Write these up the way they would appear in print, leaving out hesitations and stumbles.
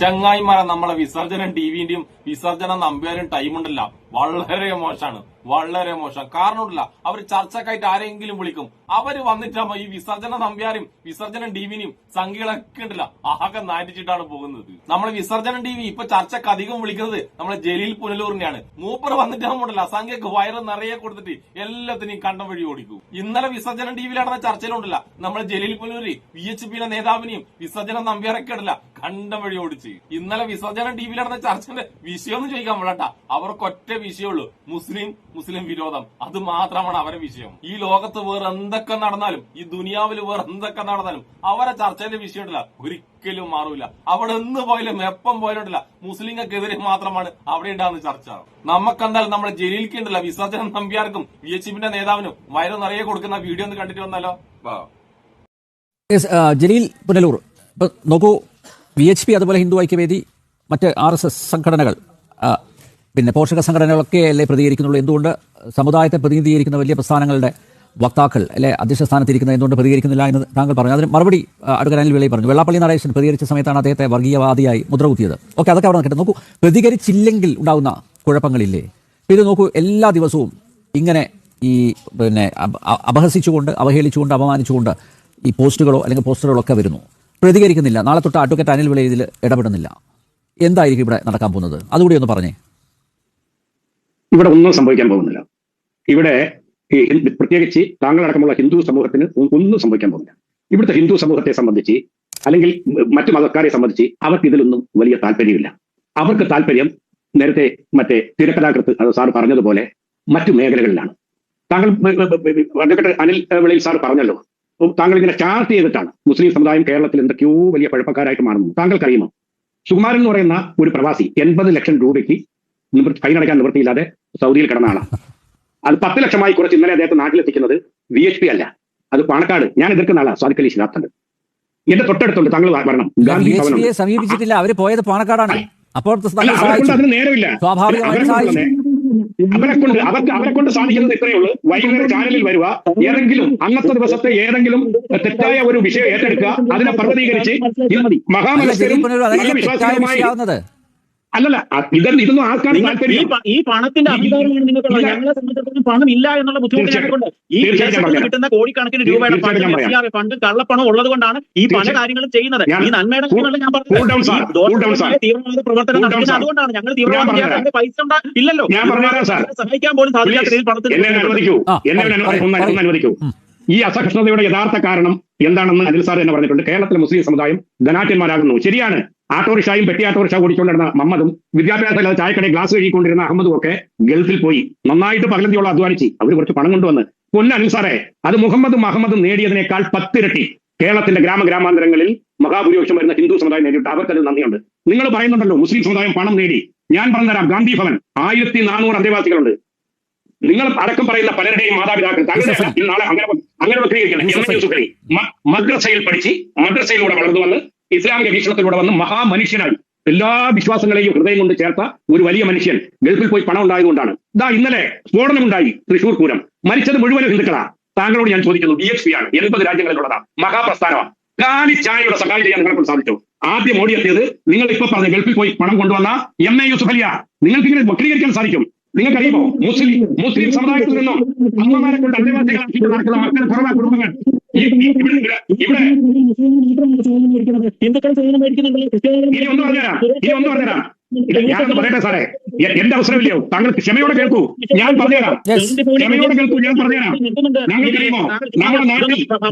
ചങ്ങായിമാരെ നമ്മളെ വിസർജനം ടിവിന്റെയും വിസർജനം നമ്പ്യാരും ടൈമുണ്ടല്ല വളരെ മോശമാണ്, വളരെ മോശം. കാരണമില്ല, അവർ ചർച്ചക്കായിട്ട് ആരെങ്കിലും വിളിക്കും. അവര് വന്നിട്ടാകുമ്പോ ഈ വിസർജന നമ്പ്യാരും വിസർജനം ടിവിനെയും സംഖ്യകളൊക്കെ ഉണ്ടല്ല ആകെ നാറ്റിച്ചിട്ടാണ് പോകുന്നത്. നമ്മളെ വിസർജനം ടിവി ഇപ്പൊ ചർച്ചക്ക് അധികം വിളിക്കുന്നത് നമ്മളെ ജലീൽ പുനലൂരിനെയാണ്. മൂപ്പർ വന്നിട്ടാകുമ്പോണ്ടല്ല സംഖ്യക്ക് വയറ് നിറയെ കൊടുത്തിട്ട് എല്ലാത്തിനെയും കണ്ടം വഴി ഓടിക്കും. ഇന്നലെ വിസർജനം ടിവിയിൽ നടന്ന ചർച്ചയിലുണ്ടല്ല നമ്മളെ ജലീൽ പുനലൂരി VHP നേതാവിനെയും വിസർജനം നമ്പ്യാരൊക്കെ ഉണ്ടല്ല കണ്ടം വഴി ഓടിച്ച്. ഇന്നലെ വിസർജനം ടിവിയിൽ നടന്ന ചർച്ചന്റെ വിഷയം ചോദിക്കാൻ പാടട്ടാ, അവർക്കൊറ്റ വിഷയമുള്ളൂ, മുസ്ലിം വിരോധം. അത് മാത്രമാണ് അവരെ വിഷയം. ഈ ലോകത്ത് വേറെ എന്തൊക്കെ നടന്നാലും, ഈ ദുനിയാവിൽ വേറെ എന്തൊക്കെ നടന്നാലും അവരെ ചർച്ചയിലെ വിഷയമില്ല, ഒരിക്കലും മാറൂല. അവിടെ എന്ന് പോയാലും എപ്പം പോയാലുണ്ടല്ല മുസ്ലിങ്ങൾക്കെതിരെ മാത്രമാണ് അവിടെ ഉണ്ടാകുന്ന ചർച്ച. നമുക്കെന്തായാലും നമ്മുടെ ജലീൽക്ക് ഉണ്ടല്ല വിസർജനം നമ്പ്യാർക്കും VHP നേതാവിനും വയറ് നിറയെ കൊടുക്കുന്ന വീഡിയോ ഒന്ന് കണ്ടിട്ട് വന്നാലോ. ജലീൽ പുനലൂർ, ഇപ്പൊ നോക്കൂ, VHP അതുപോലെ ഹിന്ദു ഐക്യവേദി, മറ്റ് RSS സംഘടനകൾ, പിന്നെ പോഷക സംഘടനകളൊക്കെ അല്ലേ പ്രതികരിക്കുന്നുള്ളൂ. എന്തുകൊണ്ട് സമുദായത്തെ പ്രതിനിധീകരിക്കുന്ന വലിയ പ്രസ്ഥാനങ്ങളുടെ വക്താക്കൾ അല്ലെ അധ്യക്ഷ സ്ഥാനത്തിരിക്കുന്നത് എന്തുകൊണ്ട് പ്രതികരിക്കുന്നില്ല എന്ന് താങ്കൾ പറഞ്ഞു. അതിന് മറുപടി അടുക്കൽ അനിൽ വേളയിൽ പറഞ്ഞു. വെള്ളാപ്പള്ളി നടേശൻ പ്രതികരിച്ച സമയത്താണ് അദ്ദേഹത്തെ വർഗീയവാദിയായി മുദ്രകുത്തിയത്. ഓക്കെ, അതൊക്കെ അവിടെ നിൽക്കട്ടെ. നോക്കൂ, പ്രതികരിച്ചില്ലെങ്കിൽ ഉണ്ടാകുന്ന കുഴപ്പങ്ങളില്ലേ? ഇത് നോക്കൂ, എല്ലാ ദിവസവും ഇങ്ങനെ ഈ പിന്നെ അപഹസിച്ചുകൊണ്ട്, അവഹേളിച്ചുകൊണ്ട്, അപമാനിച്ചുകൊണ്ട് ഈ പോസ്റ്റുകളോ അല്ലെങ്കിൽ പോസ്റ്ററുകളോ ഒക്കെ വരുന്നു. പ്രതികരിക്കുന്നില്ല. നാളെ തൊട്ട് അഡ്വക്കേറ്റ് അനിൽ വേളയിൽ ഇതിൽ ഇടപെടുന്നില്ല. എന്തായിരിക്കും ഇവിടെ നടക്കാൻ പോകുന്നത്? അതുകൂടി ഒന്ന് പറഞ്ഞേ. ഇവിടെ ഒന്നും സംഭവിക്കാൻ പോകുന്നില്ല. ഇവിടെ പ്രത്യേകിച്ച് താങ്കളടക്കമുള്ള ഹിന്ദു സമൂഹത്തിന് ഒന്നും സംഭവിക്കാൻ പോകുന്നില്ല. ഇവിടുത്തെ ഹിന്ദു സമൂഹത്തെ സംബന്ധിച്ച് അല്ലെങ്കിൽ മറ്റു മതക്കാരെ സംബന്ധിച്ച് അവർക്ക് ഇതിലൊന്നും വലിയ താല്പര്യമില്ല. അവർക്ക് താല്പര്യം നേരത്തെ മറ്റേ തിരക്കഥാകൃത്ത് സാർ പറഞ്ഞതുപോലെ മറ്റു മേഖലകളിലാണ്. താങ്കൾ അഡ്വക്കേറ്റ് അനിൽ വേളയിൽ സാർ പറഞ്ഞല്ലോ, താങ്കൾ ഇങ്ങനെ ചാർട്ട് ചെയ്തിട്ടാണ് മുസ്ലിം സമുദായം കേരളത്തിൽ എന്തൊക്കെയോ വലിയ കുഴപ്പക്കാരായിട്ട് മാറുന്നു. താങ്കൾക്കറിയുമോ, സുകുമാരൻ എന്ന് പറയുന്ന ഒരു പ്രവാസി 80 ലക്ഷം രൂപയ്ക്ക് ഫൈനടക്കാൻ നിവൃത്തിയില്ലാതെ സൗദിയിൽ കിടന്ന ആളാണ്. അത് 10 ലക്ഷമായി കുറച്ച് ഇന്നലെ അദ്ദേഹത്തെ നാട്ടിലെത്തിക്കുന്നത് VHP അല്ല, അത് പാണക്കാട് ഞാൻ എതിർക്കുന്ന ആളാണ് സാദിഖ് അലി ശിഹാബ് തങ്ങൾ. എന്റെ തൊട്ടടുത്തുണ്ട്, താങ്കൾ വരണം. ഗാന്ധി ഭവനം സമീപിച്ചിട്ടില്ല, അവര് പോയത് പാണക്കാടാണ്. അപ്പോൾ അതിന് നേരമില്ല. അവരെ കൊണ്ട് സാധിക്കുന്നത് ഇത്രയേ ഉള്ളൂ. വൈകുന്നേരം ചാനലിൽ വരുക, ഏതെങ്കിലും അന്നത്തെ ദിവസത്തെ ഏതെങ്കിലും തെറ്റായ ഒരു വിഷയം ഏറ്റെടുക്കുക, അതിനെ പർവ്വതീകരിച്ച് മഹാമനസ്കരും അല്ലല്ല, ഇതൊന്നും ആൾക്കാർ ഈ പണത്തിന്റെ അധികാരമാണ് നിങ്ങൾക്കുള്ളത്. ഞങ്ങളെ സംബന്ധിച്ചിടത്തോളം പണം ഇല്ല എന്നുള്ള ബുദ്ധിമുട്ട് ഈ കിട്ടുന്ന കോടിക്കണക്കിന് രൂപയുടെ ഫണ്ട് ഫണ്ട് കള്ളപ്പണം ഉള്ളത് കൊണ്ടാണ് ഈ പല കാര്യങ്ങളും ചെയ്യുന്നത്. ഈ നന്മയുടെ ഞാൻ പറഞ്ഞത് തീവ്രവാദ പ്രവർത്തനം നടത്തുന്നത് അതുകൊണ്ടാണ്. ഞങ്ങൾ തീവ്രവാദ പൈസ ഇല്ലല്ലോ, സഹായിക്കാൻ പോലും സാധിക്കാത്ത പണത്തിന് അനുവദിക്കൂ. ഈ അസഹിഷ്ണുതയുടെ യഥാർത്ഥ കാരണം എന്താണെന്ന് അനിൽ സാർ തന്നെ പറഞ്ഞിട്ടുണ്ട്. കേരളത്തിലെ മുസ്ലിം സമുദായം ധനാട്യന്മാരാകുന്നു. ശരിയാണ്, ആട്ടോറിക്ഷയും പെട്ടി ആട്ടോറിക്ഷ ഓടിച്ചുകൊണ്ടിരുന്ന മുഹമ്മദും വിദ്യാഭ്യാസമില്ലാതെ ചായക്കടയിൽ ഗ്ലാസ് കഴുകിക്കൊണ്ടിരുന്ന അഹമ്മദും ഒക്കെ ഗൾഫിൽ പോയി നന്നായിട്ട് പകലന്തിയോളം അധ്വാനിച്ച് അവർ കുറച്ച് പണം കൊണ്ടുവന്ന്. അനിൽ സാറേ, അത് മുഹമ്മദും അഹമ്മദും നേടിയതിനേക്കാൾ 10 ഇരട്ടി കേരളത്തിന്റെ ഗ്രാമാന്തരങ്ങളിൽ മഹാഭൂരിപക്ഷം വരുന്ന ഹിന്ദു സമുദായം നേടിയിട്ട് അവർക്കത് നന്ദിയുണ്ട്. നിങ്ങൾ പറയുന്നുണ്ടല്ലോ മുസ്ലിം സമുദായം പണം നേടി. ഞാൻ പറഞ്ഞുതരാം, ഗാന്ധി ഭവൻ 1400 അന്തേവാസികളുണ്ട്. നിങ്ങൾ അടക്കം പറയുന്ന പലരുടെയും മാതാപിതാക്കൾ താങ്കളുടെ നാളെ അങ്ങനെ വക്രീകരിക്കണം. മദ്രസയിൽ പഠിച്ച് മദ്രസയിലൂടെ വളർന്നു വന്ന് ഇസ്ലാമിക വീക്ഷണത്തിലൂടെ വന്ന് മഹാമനുഷ്യനായി എല്ലാ വിശ്വാസങ്ങളെയും ഹൃദയം കൊണ്ട് ചേർത്ത ഒരു വലിയ മനുഷ്യൻ ഗൾഫിൽ പോയി പണം ഉണ്ടായതുകൊണ്ടാണ് ഇന്നലെ സ്ഫോടനമുണ്ടായി തൃശൂർ പൂരം. മരിച്ചത് മുഴുവനും ഹിന്ദുക്കളാ. താങ്കളോട് ഞാൻ ചോദിക്കുന്നു, VHP ആണ്, 80 രാജ്യങ്ങളിലുള്ളതാണ്, മഹാപ്രസ്ഥാനമാണ്. കാലി ചായയുടെ സഹായം ചെയ്യാൻ നിങ്ങളെ സാധിച്ചു. ആദ്യം ഓടിയെത്തിയത് നിങ്ങൾ ഇപ്പൊ പറഞ്ഞ ഗൾഫിൽ പോയി പണം കൊണ്ടുവന്ന MA യൂസുഫ് അലിയ. നിങ്ങൾക്ക് ഇങ്ങനെ വക്രീകരിക്കാൻ സാധിക്കും? നിങ്ങൾക്കറിയുമോ, മുസ്ലിം സമുദായത്തിൽ നിന്നും അമ്മമാരെ കൊണ്ട് അന്തേവാസികളാക്കിയിട്ട് നടക്കുന്ന മക്കൾ കുറവാ കുടുംബങ്ങൾ ഇനി ഒന്ന് പറഞ്ഞുതരാം. ഞാനൊന്ന് പറയട്ടെ സാറേ, എന്റെ അവസരമില്ലയോ? താങ്കൾ ക്ഷമയോടെ കേൾക്കൂ, ഞാൻ പറഞ്ഞുതരാം. ക്ഷമയോടെ കേൾക്കൂ, ഞാൻ പറഞ്ഞുതരാം. ഞങ്ങൾക്കറിയുമോ, നമ്മുടെ നാട്ടിൽ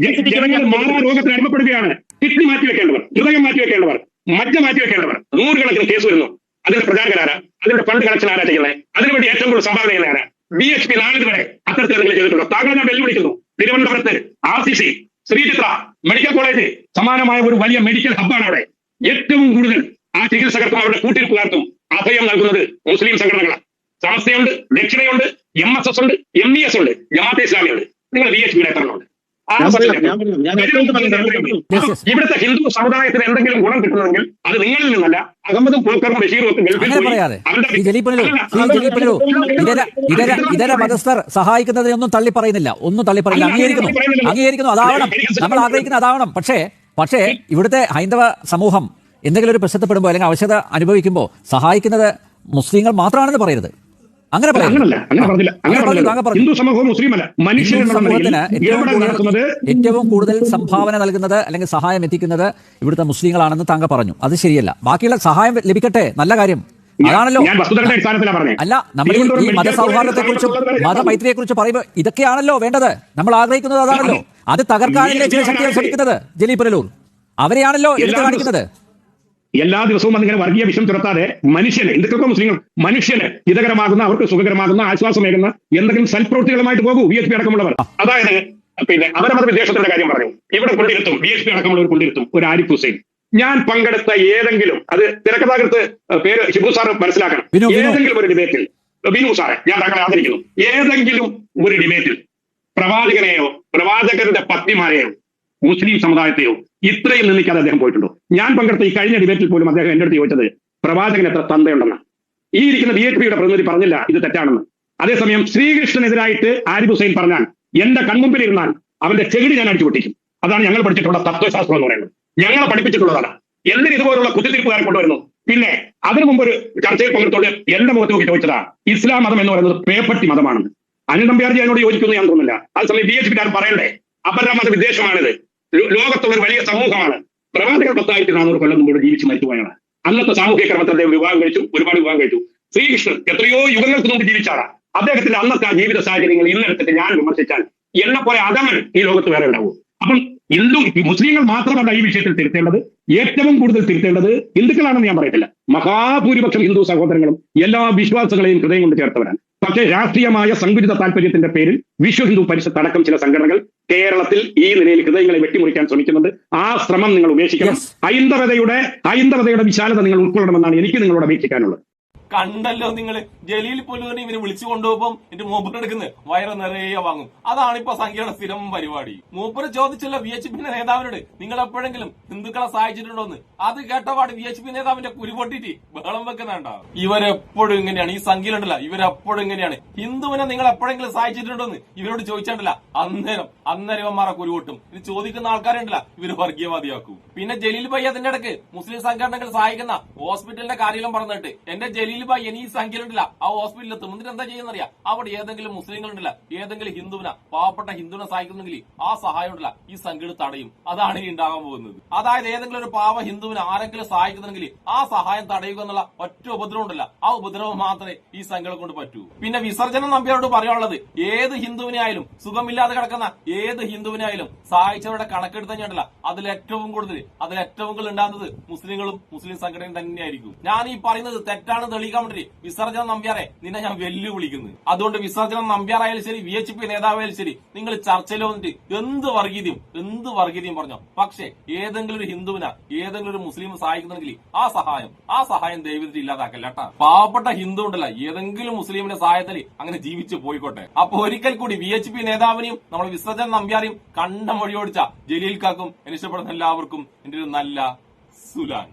ജനങ്ങൾ മാറാരോഗത്തിന് അടിമപ്പെടുകയാണ്. കിഡ്നി മാറ്റിവെക്കേണ്ടവർ, ഹൃദയം മാറ്റിവെക്കേണ്ടവർ, മജ്ജ മാറ്റിവെക്കേണ്ടവർ, 100 കണക്കിന് കേസ് വരുന്നു. അതിന്റെ പ്രചാരകരാരാ? അതിന്റെ ഫണ്ട് കളക്ഷൻ ആരാ ചെയ്യുന്നത്? അതിനുവേണ്ടി ഏറ്റവും കൂടുതൽ സംഭാവന ചെയ്യുന്നവരാ? VHP നാളിതുവരെ അത്തരത്തിൽ എന്തെങ്കിലും ചെയ്തിട്ടുണ്ടോ? താങ്കൾ ഞാൻ വെല്ലുവിളിക്കുന്നു. തിരുവനന്തപുരത്ത് RCC, ശ്രീചിത്ര മെഡിക്കൽ കോളേജ് സമാനമായ ഒരു വലിയ മെഡിക്കൽ ഹബ്ബാണ്. അവിടെ ഏറ്റവും കൂടുതൽ ആ ചികിത്സകർക്കും അവരുടെ കൂട്ടിരിപ്പുകാർക്കും അഭയം നൽകുന്നത് മുസ്ലിം സംഘടനകളാണ്. സമസ്തയുണ്ട്, ദക്ഷിണയുണ്ട്, MSS ഉണ്ട്, MES ഉണ്ട്, ജമാഅത്തെ ഇസ്ലാമി ഉണ്ട്. നിങ്ങൾ VHP എത്രണ്ണമുണ്ട്? ഇവിടുത്തെ ഹിന്ദു സമുദായത്തിന് എന്തെങ്കിലും ഗുണം കിട്ടുന്നതെങ്കിൽ അത് നിങ്ങളിൽ നിന്നല്ല, അഹമ്മദും പോക്കറും ബഷീറും ഒക്കെ ഇതര മതസ്ഥർ സഹായിക്കുന്നതിനൊന്നും തള്ളി പറയുന്നില്ല, ഒന്നും തള്ളി പറയുന്നില്ല, അംഗീകരിക്കുന്നു. അതാവണം നമ്മൾ ആഗ്രഹിക്കുന്ന, അതാവണം. പക്ഷേ ഇവിടുത്തെ ഹൈന്ദവ സമൂഹം എന്തെങ്കിലും ഒരു പ്രശ്നപ്പെടുമ്പോൾ അല്ലെങ്കിൽ അവശത അനുഭവിക്കുമ്പോൾ സഹായിക്കുന്നത് മുസ്ലിങ്ങൾ മാത്രമാണെന്ന് പറയരുത്. അങ്ങനെ അങ്ങനല്ല, അങ്ങനെ പറഞ്ഞില്ല. ഹിന്ദു സമൂഹവും മുസ്ലിമല്ല, സമൂഹത്തിന് ഏറ്റവും കൂടുതൽ സംഭാവന നൽകുന്നത് അല്ലെങ്കിൽ സഹായം എത്തിക്കുന്നത് ഇവിടുത്തെ മുസ്ലിങ്ങളാണെന്ന് താങ്കൾ പറഞ്ഞു. അത് ശരിയല്ല. ബാക്കിയുള്ള സഹായം ലഭിക്കട്ടെ, നല്ല കാര്യം. അതാണല്ലോ. അല്ല, നമ്മൾ ഈ മതസൗഹാർദ്ദത്തെക്കുറിച്ചും മതമൈത്രിയെക്കുറിച്ചും പറയുമ്പോൾ ഇതൊക്കെയാണല്ലോ വേണ്ടത്. നമ്മൾ ആഗ്രഹിക്കുന്നത് അതാണല്ലോ. അത് തകർക്കാനല്ലേ ചില ശക്തികൾ ശ്രമിക്കുന്നത്. ജലീൽ പുനലൂർ അവരെയാണല്ലോ എടുത്തു കാണിക്കുന്നത്. എല്ലാ ദിവസവും അതിങ്ങനെ വർഗീയ വിഷം തുറത്താതെ മനുഷ്യന്, ഹിന്ദുക്കൾക്കോ മുസ്ലിങ്ങൾ, മനുഷ്യന് ഹിതകരമാകുന്ന, അവർക്ക് സുഖകരമാകുന്ന, ആശ്വാസമേകുന്ന എന്തെങ്കിലും സൽപ്രവൃത്തികളുമായിട്ട് പോകൂ VHP അടക്കമുള്ളവർ. അതായത് പിന്നെ അവരമത വിദ്വേഷത്തിന്റെ കാര്യം പറഞ്ഞു. ഇവിടെ കൊണ്ടിരുത്തും, VHP അടക്കമുള്ളവർ കൊണ്ടിരുത്തും ഒരു ആരിഫ് ഹുസൈൻ. ഞാൻ പങ്കെടുത്ത ഏതെങ്കിലും, അത് തിരക്കഥാകൃത്ത് പേര് ഷിബു സാർ മനസ്സിലാക്കണം, ഏതെങ്കിലും ഒരു ഡിബേറ്റിൽ, ബിനു സാറെ ഞാൻ താങ്കളെ ആദരിക്കുന്നു, ഏതെങ്കിലും ഒരു ഡിബേറ്റിൽ പ്രവാചകനെയോ പ്രവാചകരുടെ പത്നിമാരെയോ മുസ്ലിം സമുദായത്തെയോ ഇത്രയും നിന്ദിക്കാതെ അദ്ദേഹം പോയിട്ടുണ്ടോ? ഞാൻ പങ്കെടുത്ത ഈ കഴിഞ്ഞ ഡിബേറ്റിൽ പോലും അദ്ദേഹം എന്റെ അടുത്ത് ചോദിച്ചത് പ്രവാചകൻ എത്ര തന്തയുണ്ടെന്ന്. ഈ ഇരിക്കുന്ന VHPയുടെ പ്രതിനിധി പറഞ്ഞില്ല ഇത് തെറ്റാണെന്ന്. അതേസമയം ശ്രീകൃഷ്ണനെതിരായിട്ട് ആരിഫ് ഹുസൈൻ പറഞ്ഞാൽ എന്റെ കൺമുമ്പിലിരുന്നാൽ അവന്റെ ചെകിടി ഞാൻ അടിച്ചു പൊട്ടിക്കും. അതാണ് ഞങ്ങൾ പഠിച്ചിട്ടുള്ള തത്വശാസ്ത്രം എന്ന് പറയുന്നത്. ഞങ്ങളെ പഠിപ്പിച്ചിട്ടുള്ളതാണ്. എന്തിന് ഇതുപോലുള്ള കുത്തിത്തിരിപ്പുകാരെ കൊണ്ടുവരുന്നു? പിന്നെ അതിനു മുമ്പ് ഒരു ചർച്ചയിൽ പങ്കെടുത്തോണ്ട് എന്റെ മുഖത്ത് നോക്കി ചോദിച്ചതാ ഇസ്ലാം മതം എന്ന് പറയുന്നത് പേപ്പട്ടി മതമാണ്. അനിൽ നമ്പ്യാർജി അതിനോട് യോജിക്കുന്നു ഞാൻ തോന്നുന്നില്ല. അതേസമയം VHPക്കാർ പറയണ്ടേ അപരമത വിദ്വേഷമാണിത്, ലോകത്തുള്ള ഒരു വലിയ സമൂഹമാണ്. പ്രവാചകർ 10,400 കൊല്ലം മുമ്പ് ജീവിച്ച് മരിച്ചുപോയാണ്. അന്നത്തെ സാമൂഹ്യ ക്രമത്തിൽ അദ്ദേഹം വിവാഹം കഴിച്ചു, ഒരുപാട് വിവാഹം കഴിച്ചു. ശ്രീകൃഷ്ണൻ എത്രയോ യുഗങ്ങൾക്ക് മുമ്പ് ജീവിച്ചാണ്. അദ്ദേഹത്തിന്റെ അന്നത്തെ ആ ജീവിത സാഹചര്യങ്ങൾ ഇന്നെടുത്തിട്ട് ഞാൻ വിമർശിച്ചാൽ എന്നെ പോലെ അധമൻ ഈ ലോകത്ത് വേറെ ഉണ്ടാവും. അപ്പം മുസ്ലിങ്ങൾ മാത്രമല്ല ഈ വിഷയത്തിൽ തിരുത്തേണ്ടത്, ഏറ്റവും കൂടുതൽ തിരുത്തേണ്ടത് ഹിന്ദുക്കളാണെന്ന് ഞാൻ പറയത്തില്ല. മഹാഭൂരിപക്ഷം ഹിന്ദു സഹോദരങ്ങളും എല്ലാ വിശ്വാസങ്ങളെയും ഹൃദയം കൊണ്ട് ചേർത്തവരാണ്. പക്ഷേ രാഷ്ട്രീയമായ സങ്കുചിത താല്പര്യത്തിന്റെ പേരിൽ വിശ്വ ഹിന്ദു പരിഷത്ത് അടക്കം ചില സംഘടനകൾ കേരളത്തിൽ ഈ നിലയിൽ ഹൃദയങ്ങളെ വെട്ടിമുറിക്കാൻ ശ്രമിക്കുന്നുണ്ട്. ആ ശ്രമം നിങ്ങൾ ഉപേക്ഷിക്കണം. ഹൈന്ദവതയുടെ വിശാലത നിങ്ങൾ ഉൾക്കൊള്ളണമെന്നാണ് എനിക്ക് നിങ്ങളോട് അപേക്ഷിക്കാനുള്ളത്. കണ്ടല്ലോ നിങ്ങൾ, ജലീൽ പുനലൂരിനെ ഇവര് വിളിച്ചു കൊണ്ടുപോകും, എന്റെ മൂപ്പർ എടുക്കുന്നത് വയറ് നിറയെ വാങ്ങും. അതാണ് ഇപ്പൊ സംഖ്യയുടെ സ്ഥിരം പരിപാടി. മൂപ്പര് ചോദിച്ചല്ലോ VHP നേതാവിനോട് നിങ്ങൾ എപ്പോഴെങ്കിലും ഹിന്ദുക്കളെ സഹായിച്ചിട്ടുണ്ടോന്ന്. അത് കേട്ടപാട് VHP നേതാവിന്റെ കുരുപൊട്ടിട്ട് ബഹളം വെക്കുന്നുണ്ടോ? ഇവരെപ്പോഴും ഇങ്ങനെയാണ്, ഈ സംഖ്യയിലുണ്ടല്ലോ, ഇവരെപ്പോഴും ഇങ്ങനെയാണ്. ഹിന്ദുവിനെ നിങ്ങൾ എപ്പോഴെങ്കിലും സഹായിച്ചിട്ടുണ്ടോന്ന് ഇവരോട് ചോദിച്ചിട്ടില്ല, അന്നേരം ഇവന്മാരെ കുരുപൊട്ടും. ഇത് ചോദിക്കുന്ന ആൾക്കാരുണ്ടല്ല, ഇവര് വർഗീയവാദിയാക്കും. പിന്നെ ജലീൽ ഭായി അതിന്റെ ഇടയ്ക്ക് മുസ്ലിം സംഘടനകൾ സഹായിക്കുന്ന ഹോസ്പിറ്റലിന്റെ കാര്യം പറഞ്ഞിട്ട് എന്റെ ജലീൽ ഭായി ഇനി സംഖ്യയിലുണ്ടല്ല ആ ഹോസ്പിറ്റലിൽ എത്തും. എന്നിട്ട് എന്താ ചെയ്യുന്നറിയാം, അവിടെ ഏതെങ്കിലും മുസ്ലിങ്ങളുണ്ടല്ല, ഏതെങ്കിലും ഹിന്ദുവിനെ, പാവപ്പെട്ട ഹിന്ദുവിനെ സഹായിക്കുന്നെങ്കിൽ ആ സഹായം ഉണ്ടല്ല ഈ സംഖ്യകൾ തടയും. അതാണ് ഇനി ഉണ്ടാകാൻ പോകുന്നത്. അതായത് ഏതെങ്കിലും ഒരു പാവ ഹിന്ദുവിനെ ആരെങ്കിലും സഹായിക്കുന്നെങ്കിൽ ആ സഹായം തടയുക എന്നുള്ള ഒറ്റ ഉപദ്രവം ഉണ്ടല്ല, ആ ഉപദ്രവം മാത്രമേ ഈ സംഖ്യകളെ കൊണ്ട് പറ്റൂ. പിന്നെ വിസർജനം നമ്പ്യാരോട് പറയാനുള്ളത്, ഏത് ഹിന്ദുവിനെ ആയാലും, സുഖമില്ലാതെ കിടക്കുന്ന ഏത് ഹിന്ദുവിനെ ആയാലും സഹായിച്ചവരുടെ കണക്കെടുത്ത് തന്നെയുണ്ടല്ല അതിലേറ്റവും കൂടുതൽ ഉണ്ടാകുന്നത് മുസ്ലിങ്ങളും മുസ്ലിം സംഘടനയും തന്നെയായിരിക്കും. ഞാൻ ഈ പറയുന്നത് തെറ്റാണ് തെളിയിക്കാൻ വേണ്ടി വിസർജനം നമ്പ്യാറെ നിന്നെ ഞാൻ വെല്ലുവിളിക്കുന്നത്. അതുകൊണ്ട് വിസർജനം നമ്പ്യാറായാലും ശരി, VHP നേതാവായാലും ശരി, നിങ്ങൾ ചർച്ചയിൽ വന്നിട്ട് എന്ത് വർഗീയതയും പറഞ്ഞോ. പക്ഷേ ഏതെങ്കിലും ഒരു ഹിന്ദുവിനെ, ഏതെങ്കിലും ഒരു മുസ്ലിം സഹായിക്കുന്നെങ്കിൽ ആ സഹായം ദൈവത്തിൽ ഇല്ലാതാക്കല്ല കേട്ടാ. പാവപ്പെട്ട ഹിന്ദു ഉണ്ടല്ല, ഏതെങ്കിലും മുസ്ലിമിന്റെ സഹായത്തിൽ അങ്ങനെ ജീവിച്ചു പോയിക്കോട്ടെ. അപ്പൊ ഒരിക്കൽ കൂടി VHP നേതാവിനെയും നമ്മൾ വിസർജനം നമ്പ്യാരെയും കണ്ട മൊഴിയോടിച്ച ജലീൽക്കാക്കും എന്നെ ഇഷ്ടപ്പെടുന്ന എല്ലാവർക്കും എന്റെ ഒരു നല്ല സുലാൻ.